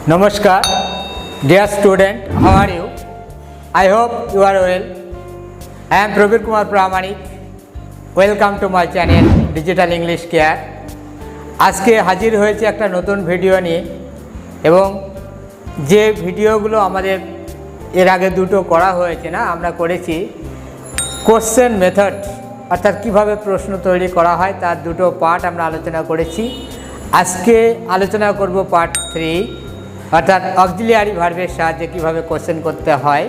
Namaskar, dear student, how are you? I hope you are well. I am Prabir Kumar Pramanik. Welcome to my channel Digital English Care. আজকে হাজির হয়েছে একটা নতুন video নিয়ে এবং যে ভিডিওগুলো আমাদের এর আগে দুটো করা হয়েছে না আমরা করেছি কোশ্চেন মেথড অর্থাৎ কিভাবে প্রশ্ন তৈরি করা হয় তার দুটো পার্ট আমরা আলোচনা করেছি। আজকে আলোচনা করব পার্ট 3 অর্থাৎ অক্সিলিয়ারি ভার্বের সাহায্যে কীভাবে কোশ্চেন করতে হয়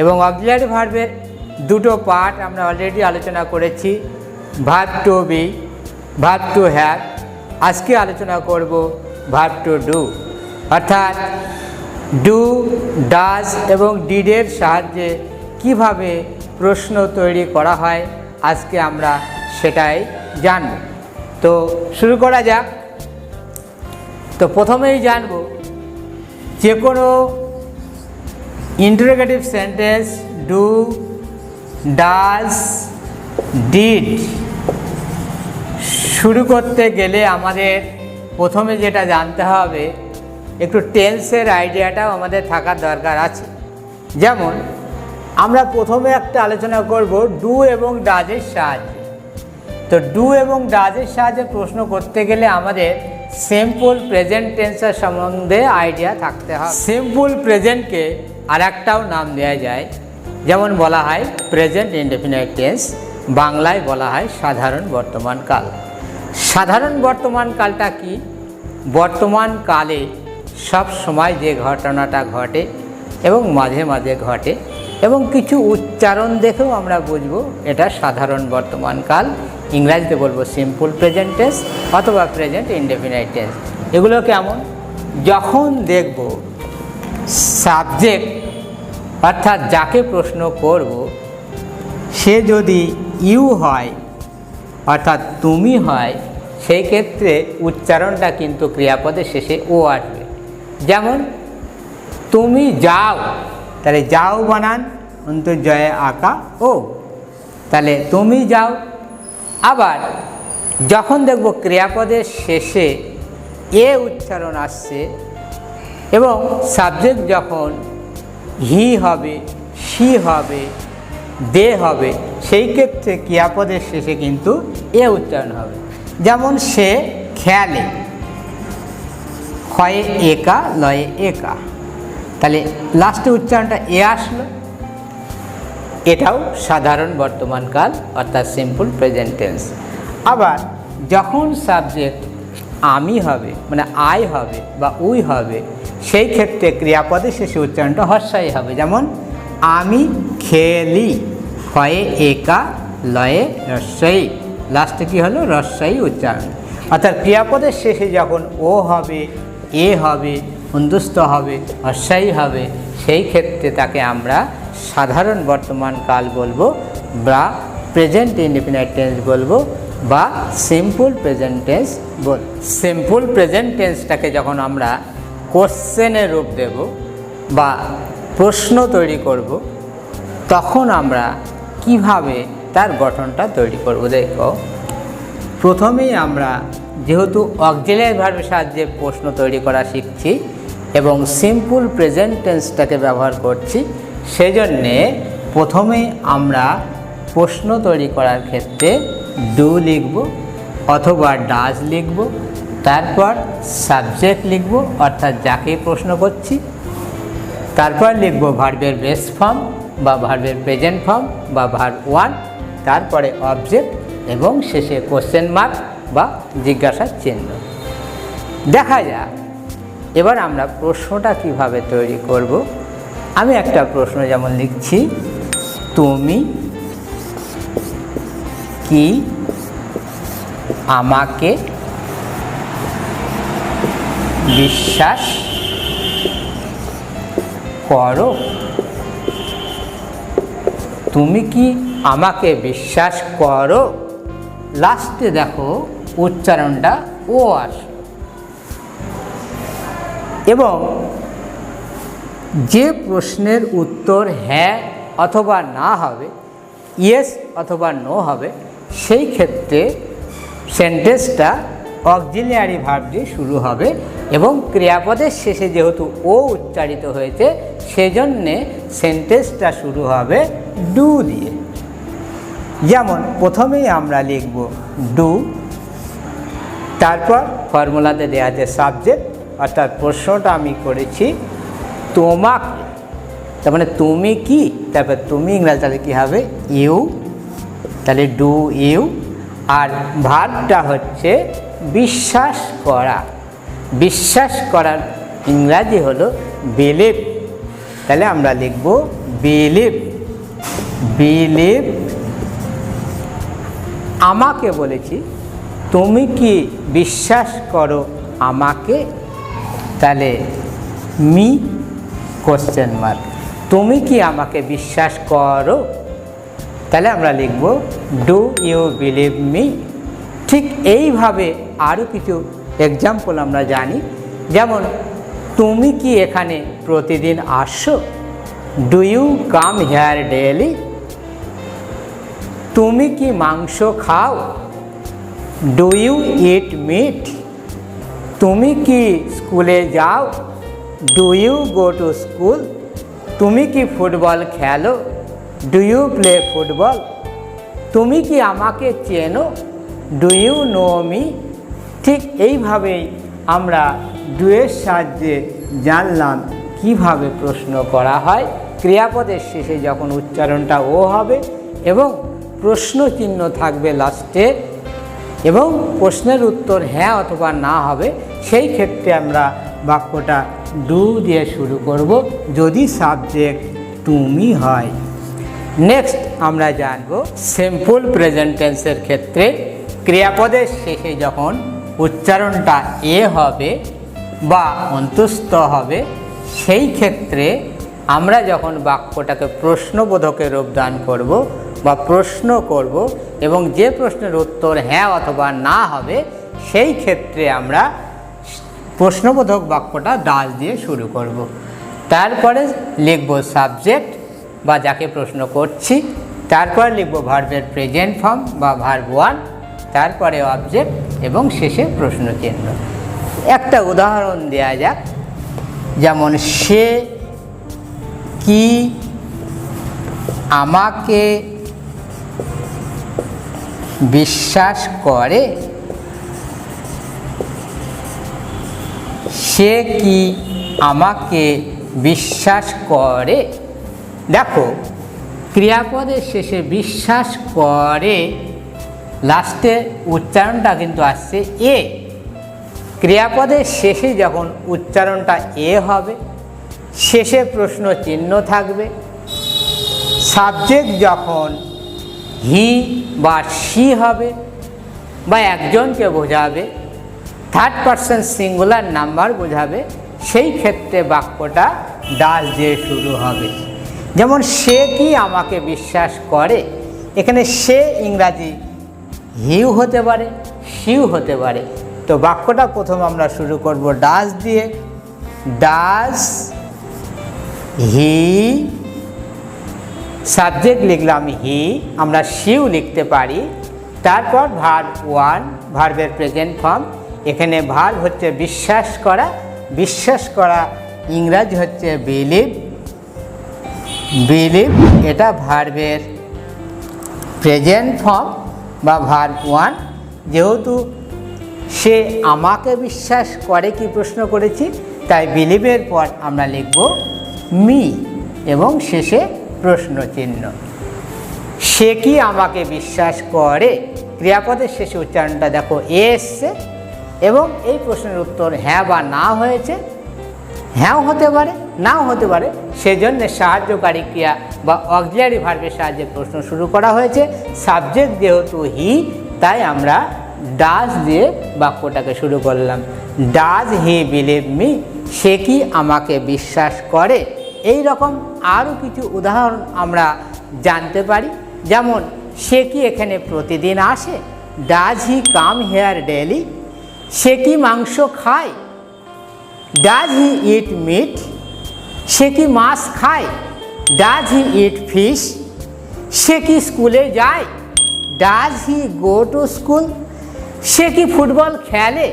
এবং অক্সিলিয়ারি ভার্বের দুটো পার্ট আমরা অলরেডি আলোচনা করেছি, verb to be, verb to have. আজকে আলোচনা করব ভার্ব টু ডু অর্থাৎ ডু, ডাজ এবং ডিডের সাহায্যে কিভাবে প্রশ্ন তৈরি করা হয় আজকে আমরা সেটাই জানব। তো শুরু করা যাক। তো প্রথমেই জানব যে কোনো interrogative sentence do, does, did শুরু করতে গেলে আমাদের প্রথমে যেটা জানতে হবে একটু টেন্সের আইডিয়াটাও আমাদের থাকার দরকার আছে। যেমন আমরা প্রথমে একটা আলোচনা করব ডু এবং ডাজের সাহায্যে। তো ডু এবং ডাজের সাহায্যে প্রশ্ন করতে গেলে আমাদের সিম্পল প্রেজেন্ট টেন্সের সম্বন্ধে আইডিয়া থাকতে হবে। সিম্পল প্রেজেন্টকে আর একটাও নাম দেওয়া যায়, যেমন বলা হয় প্রেজেন্ট ইনডেফিনিট টেন্স, বাংলায় বলা হয় সাধারণ বর্তমান কাল। সাধারণ বর্তমান কালটা কি? বর্তমান কালে সব সময় যে ঘটনাটা ঘটে এবং মাঝে মাঝে ঘটে এবং কিছু উচ্চারণ দেখেও আমরা বুঝবো এটা সাধারণ বর্তমান কাল। ইংরাজিতে বলবো সিম্পল প্রেজেন্ট টেন্স অথবা প্রেজেন্ট ইনডেফিনিট টেন্স। এগুলো কেমন? যখন দেখব সাবজেক্ট অর্থাৎ যাকে প্রশ্ন করব সে যদি ইউ হয় অর্থাৎ তুমি হয়, সেই ক্ষেত্রে উচ্চারণটা কিন্তু ক্রিয়াপদের শেষে ও আসবে। যেমন তুমি যাও, তাহলে যাও বানান অন্তর্জয়ে আঁকা ও, তাহলে তুমি যাও। আবার যখন দেখব ক্রিয়াপদের শেষে এ উচ্চারণ আসছে এবং সাবজেক্ট যখন হি হবে, শি হবে, দে হবে, সেই ক্ষেত্রে ক্রিয়াপদের শেষে কিন্তু এ উচ্চারণ হবে। যেমন সে খেলে, ক্ষয়ে একা, লয়ে একা, তাহলে লাস্টে উচ্চারণটা এ আসলো। এটাও সাধারণ বর্তমান কাল অর্থাৎ সিম্পল প্রেজেন্ট টেন্স। আবার যখন সাবজেক্ট আমি হবে মানে আই হবে বা উই হবে, সেই ক্ষেত্রে ক্রিয়াপদের শেষে উচ্চারণটা হর্ষাই হবে। যেমন আমি খেলি, ক্ষয়ে একা, লয়ে রস্বই, লাস্টে কী হলো? রস্বই উচ্চারণ। অর্থাৎ ক্রিয়াপদের শেষে যখন ও হবে, এ হবে, অন্তুস্থ হবে, হর্ষাই হবে, সেই ক্ষেত্রে তাকে আমরা সাধারণ বর্তমান কাল বলবো বা প্রেজেন্ট ইনডেফিনিট টেন্স বলবো বা সিম্পল প্রেজেন্ট টেন্স বলবো। সিম্পল প্রেজেন্ট টেন্সটাকে যখন আমরা কোশ্চেনের রূপ দেব বা প্রশ্ন তৈরি করব, তখন আমরা কিভাবে তার গঠনটা তৈরি করব দেখো। প্রথমেই আমরা যেহেতু অক্সিলিয়ারি ভার্বের সাহায্যে প্রশ্ন তৈরি করা শিখছি এবং সিম্পল প্রেজেন্ট টেন্সটাকে ব্যবহার করছি, সেই জন্যে প্রথমেই আমরা প্রশ্ন তৈরি করার ক্ষেত্রে ডু লিখব অথবা ডাজ লিখব, তারপর সাবজেক্ট লিখব অর্থাৎ যাকে প্রশ্ন করছি, তারপর লিখব ভার্বের বেস ফর্ম বা ভার্বের প্রেজেন্ট ফর্ম বা ভার্ব 1, তারপরে অবজেক্ট এবং শেষে কোশ্চেন মার্ক বা জিজ্ঞাসার চিহ্ন। দেখা যাক এবার আমরা প্রশ্নটা কিভাবে তৈরি করব। আমি একটা প্রশ্ন যেমন লিখছি, তুমি কি আমাকে বিশ্বাস করো? তুমি কি আমাকে বিশ্বাস করো, লাস্টে দেখো উচ্চারণটা ও আসে এবং যে প্রশ্নের উত্তর হ্যাঁ অথবা না হবে, ইয়েস অথবা নো হবে, সেই ক্ষেত্রে সেন্টেন্সটা অক্সিলিয়ারি ভার্ব দিয়ে শুরু হবে এবং ক্রিয়াপদের শেষে যেহেতু ও উচ্চারিত হয়েছে সেজন্যে সেন্টেন্সটা শুরু হবে ডু দিয়ে। যেমন প্রথমেই আমরা লিখব ডু, তারপর ফর্মুলাতে দেওয়া আছে সাবজেক্ট, অর্থাৎ প্রশ্নটা আমি করেছি তোমাকে, তার মানে তুমি কি, তারপর তুমি ইংরাজি তাহলে কী হবে ইউ, তাহলে ডু ইউ। আর ভার্বটা হচ্ছে বিশ্বাস করা, বিশ্বাস করার ইংরাজি হলো বিলিভ, তাহলে আমরা লিখব বিলিভ, বিলিভ। আমাকে বলেছি তুমি কি বিশ্বাস করো আমাকে, তাহলে মি কোশ্চেন মার্ক, তুমি কি আমাকে বিশ্বাস করো, তাহলে আমরা লিখব ডু ইউ বিলিভ মি। ঠিক এইভাবে আরও কিছু এক্সাম্পল আমরা জানি, যেমন তুমি কি এখানে প্রতিদিন আসো, do you come here daily, তুমি কি মাংস খাও, ডু ইউ ইট মিট, তুমি কি স্কুলে যাও, do you go to school, তুমি কি ফুটবল খেলো, ডু ইউ প্লে ফুটবল, তুমি কি আমাকে চেনো, ডু ইউ নো মি। ঠিক এইভাবেই আমরা ডুয়ের সাহায্যে জানলাম কিভাবে প্রশ্ন করা হয়। ক্রিয়াপদের শেষে যখন উচ্চারণটা ও হবে এবং প্রশ্ন চিহ্ন থাকবে লাস্টে এবং প্রশ্নের উত্তর হ্যাঁ অথবা না হবে, সেই ক্ষেত্রে আমরা বাক্যটা ডু দিয়ে শুরু করব যদি সাবজেক্ট তুমি হয়। নেক্সট আমরা জানব সিম্পল প্রেজেন্ট টেন্সের ক্ষেত্রে ক্রিয়াপদের শেষে যখন উচ্চারণটা এ হবে বা অন্তস্থ হবে, সেই ক্ষেত্রে আমরা যখন বাক্যটাকে প্রশ্নবোধকে রূপদান করব বা প্রশ্ন করব এবং যে প্রশ্নের উত্তর হ্যাঁ অথবা না হবে, সেই ক্ষেত্রে আমরা প্রশ্নবোধক বাক্যটা ডাজ দিয়ে শুরু করব। তারপরে লিখব সাবজেক্ট বা যাকে প্রশ্ন করছি, তারপর লিখব ভার্বের প্রেজেন্ট ফর্ম বা ভার্ব ওয়ান, তারপরে অবজেক্ট এবং শেষে প্রশ্ন চিহ্ন। একটা উদাহরণ দেয়া যাক, যেমন সে কি আমাকে বিশ্বাস করে, সে কি আমাকে বিশ্বাস করে। দেখো ক্রিয়াপদের শেষে বিশ্বাস করে লাস্টে উচ্চারণটা কিন্তু আসছে এ। ক্রিয়াপদের শেষে যখন উচ্চারণটা এ হবে, শেষে প্রশ্ন চিহ্ন থাকবে। সাবজেক্ট যখন হি বা সি হবে বা একজনকে বোঝাবে, থার্ড পারসন সিঙ্গুলার নাম্বার বোঝাবে, সেই ক্ষেত্রে বাক্যটা ডাজ দিয়ে শুরু হবে। যেমন সে কি আমাকে বিশ্বাস করে, এখানে সে ইংরাজি হিউ হতে পারে, সিউ হতে পারে। তো বাক্যটা প্রথম আমরা শুরু করব ডাজ দিয়ে, ডাজ হি, সাবজেক্ট লিখলাম হি, আমরা সিউ লিখতে পারি। তারপর ভার্ব ওয়ান, ভার্বের প্রেজেন্ট ফর্ম, এখানে ভার্ব হচ্ছে বিশ্বাস করা, বিশ্বাস করা ইংরাজি হচ্ছে বিলিভ, বিলিভ এটা ভার্বের প্রেজেন্ট ফর্ম বা ভার্ব ওয়ান। যেহেতু সে আমাকে বিশ্বাস করে কি প্রশ্ন করেছি, তাই বিলিভের পর আমরা লিখব মি এবং শেষে প্রশ্ন চিহ্ন। সে কি আমাকে বিশ্বাস করে, ক্রিয়াপদের শেষে উচ্চারণটা দেখো এ এসছে এবং এই প্রশ্নের উত্তর হ্যাঁ বা না হয়েছে, হ্যাঁও হতে পারে নাও হতে পারে, সেজন্য সাহায্যকারী ক্রিয়া বা অক্সিলিয়ারি ভার্বের সাহায্যে প্রশ্ন শুরু করা হয়েছে। সাবজেক্ট যেহেতু হি, তাই আমরা ডাজ দিয়ে বাক্যটাকে শুরু করলাম। ডাজ হি বিলিভ মি, সে কি আমাকে বিশ্বাস করে। এই রকম আরও কিছু উদাহরণ আমরা জানতে পারি, যেমন সে কি এখানে প্রতিদিন আসে, does he come here daily, সে কি মাংস খায়, ডাজ হি ইট মিট, সে কি মাছ খায়, ডাজ হি ইট ফিশ, সে কি স্কুলে যায়, does he go to school, সে কি ফুটবল খেলে?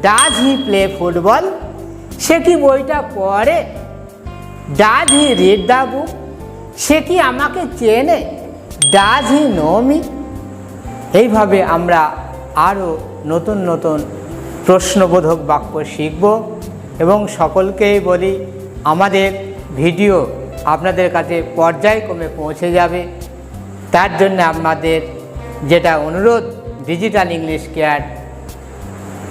Does he play football? সে কি বইটা পড়ে? Does he read the book? সে কি আমাকে চেনে? Does he know me? এইভাবে আমরা আরও নতুন নতুন প্রশ্নবোধক বাক্য শিখব এবং সকলকেই বলি আমাদের ভিডিও আপনাদের কাছে পর্যায়ক্রমে পৌঁছে যাবে। তার জন্য আমাদের যেটা অনুরোধ, ডিজিটাল ইংলিশ কেয়ার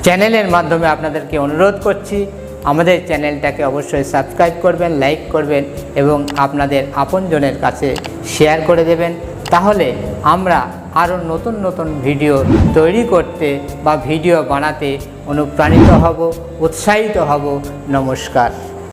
চ্যানেলের মাধ্যমে আপনাদেরকে অনুরোধ করছি, আমাদের চ্যানেলটাকে অবশ্যই সাবস্ক্রাইব করবেন, লাইক করবেন এবং আপনাদের আপনজনের কাছে শেয়ার করে দেবেন। তাহলে আমরা আরও নতুন নতুন ভিডিও তৈরি করতে বা ভিডিও বানাতে অনুপ্রাণিত হব, উৎসাহিত হব। নমস্কার।